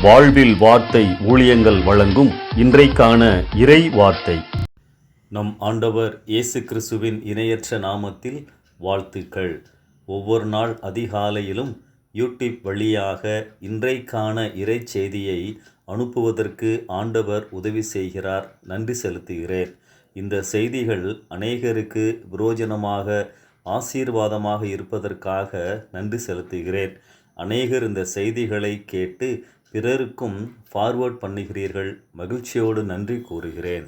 வாழ்வில் வார்த்தை ஊழியங்கள் வழங்கும் இன்றைக்கான இறை வார்த்தை. நம் ஆண்டவர் இயேசு கிறிஸ்துவின் இணையற்ற நாமத்தில் வாழ்த்துக்கள். ஒவ்வொரு நாள் அதிகாலையிலும் யூடியூப் வழியாக இன்றைக்கான இறை செய்தியை அனுப்புவதற்கு ஆண்டவர் உதவி செய்கிறார். நன்றி செலுத்துகிறேன். இந்த செய்திகள் அநேகருக்கு பிரயோஜனமாக ஆசீர்வாதமாக இருப்பதற்காக நன்றி செலுத்துகிறேன். அநேகர் இந்த செய்திகளை கேட்டு பிறருக்கும் ஃபார்வர்ட் பண்ணுகிறீர்கள். மகிழ்ச்சியோடு நன்றி கூறுகிறேன்.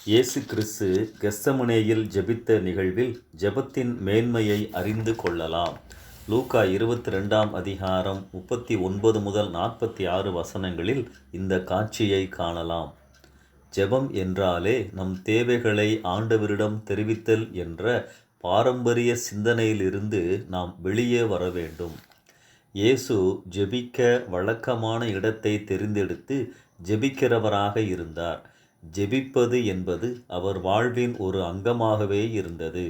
இயேசு கிறிஸ்து கெத்செமனேயில் ஜெபித்த நிகழ்வில் ஜெபத்தின் மேன்மையை அறிந்து கொள்ளலாம். லூக்கா 22 அதிகாரம் 39 முதல் 46 வசனங்களில் இந்த காட்சியை காணலாம். ஜெபம் என்றாலே நம் தேவைகளை ஆண்டவரிடம் தெரிவித்தல் என்ற பாரம்பரிய சிந்தனையிலிருந்து நாம் வெளியே வர வேண்டும். இயேசு ஜெபிக்க வழக்கமான இடத்தை தெரிந்தெடுத்து ஜெபிக்கிறவராக இருந்தார். ஜெபிப்பது என்பது அவர் வாழ்வின் ஒரு அங்கமாகவே இருந்தது.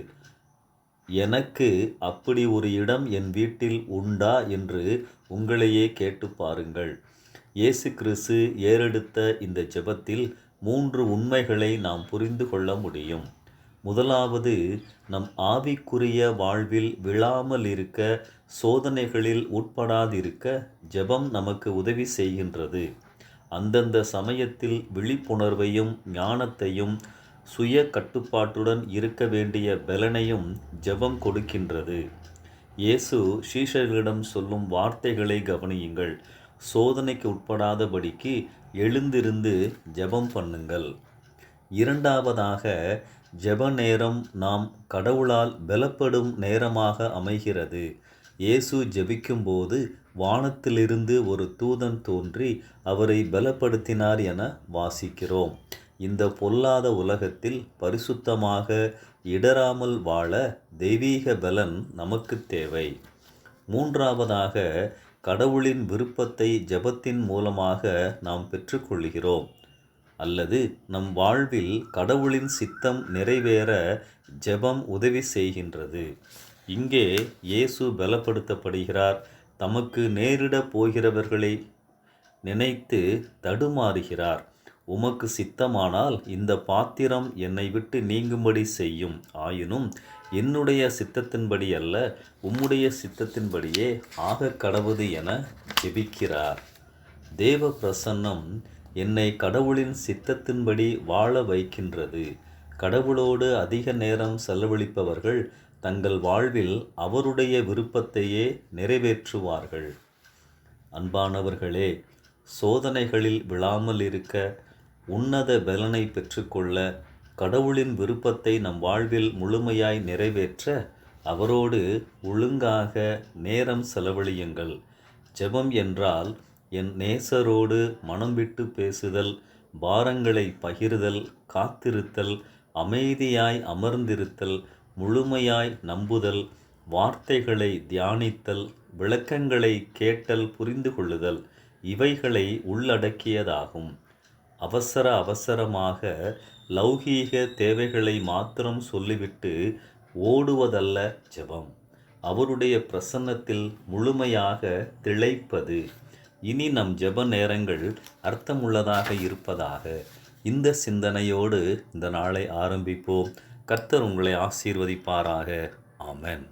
எனக்கு அப்படி ஒரு இடம் என் வீட்டில் உண்டா என்று உங்களையே கேட்டு பாருங்கள். இயேசு கிறிஸ்து ஏறெடுத்த இந்த ஜெபத்தில் 3 உண்மைகளை நாம் புரிந்து கொள்ள முடியும். முதலாவது, நம் ஆவிக்குரிய வாழ்வில் விழாமல் இருக்க, சோதனைகளில் உட்படாதிருக்க ஜெபம் நமக்கு உதவி செய்கின்றது. அந்தந்த சமயத்தில் விழிப்புணர்வையும் ஞானத்தையும் சுய கட்டுப்பாட்டுடன் இருக்க வேண்டிய பலனையும் ஜெபம் கொடுக்கின்றது. இயேசு சீஷர்களிடம் சொல்லும் வார்த்தைகளை கவனியுங்கள். சோதனைக்கு உட்படாதபடிக்கு எழுந்திருந்து ஜெபம் பண்ணுங்கள். இரண்டாவதாக, ஜெப நேரம் நாம் கடவுளால் பலப்படும் நேரமாக அமைகிறது. இயேசு ஜெபிக்கும்போது வானத்திலிருந்து ஒரு தூதன் தோன்றி அவரை பலப்படுத்தினார் என வாசிக்கிறோம். இந்த பொல்லாத உலகத்தில் பரிசுத்தமாக இடராமல் வாழ தெய்வீக பலன் நமக்கு தேவை. மூன்றாவதாக, கடவுளின் விருப்பத்தை ஜெபத்தின் மூலமாக நாம் பெற்றுக்கொள்கிறோம். அல்லது நம் வாழ்வில் கடவுளின் சித்தம் நிறைவேற ஜெபம் உதவி செய்கின்றது. இங்கே இயேசு பலப்படுத்தப்படுகிறார். தமக்கு நேரிடப் போகிறவர்களை நினைத்து தடுமாறுகிறார். உமக்கு சித்தமானால் இந்த பாத்திரம் என்னை விட்டு நீங்கும்படி செய்யும். ஆயினும் என்னுடைய சித்தத்தின்படி அல்ல, உம்முடைய சித்தத்தின்படியே ஆக கடவுது என ஜெபிக்கிறார். தேவ பிரசன்னம் என்னை கடவுளின் சித்தத்தின்படி வாழ வைக்கின்றது. கடவுளோடு அதிக நேரம் செலவழிப்பவர்கள் தங்கள் வாழ்வில் அவருடைய விருப்பத்தையே நிறைவேற்றுவார்கள். அன்பானவர்களே, சோதனைகளில் விழாமல் இருக்க, உன்னத பலனை பெற்றுக்கொள்ள, கடவுளின் விருப்பத்தை நம் வாழ்வில் முழுமையாய் நிறைவேற்ற அவரோடு ஒழுங்காக நேரம் செலவழியுங்கள். ஜெபம் என்றால் என் நேசரோடு மனம் விட்டு பேசுதல், பாரங்களை பகிர்தல், காத்திருத்தல், அமைதியாய் அமர்ந்திருத்தல், முழுமையாய் நம்புதல், வார்த்தைகளை தியானித்தல், விளக்கங்களை கேட்டல், புரிந்து கொள்ளுதல், இவைகளை உள்ளடக்கியதாகும். அவசரமாக லௌகீக தேவைகளை மாத்திரம் சொல்லிவிட்டு ஓடுவதல்ல ஜெபம். அவருடைய பிரசன்னத்தில் முழுமையாக திளைப்பது. இனி நம் ஜெப நேரங்கள் அர்த்தமுள்ளதாக இருப்பதாக. இந்த சிந்தனையோடு இந்த நாளை ஆரம்பிப்போம். கர்த்தர் உங்களை ஆசீர்வதிப்பாராக. ஆமென்.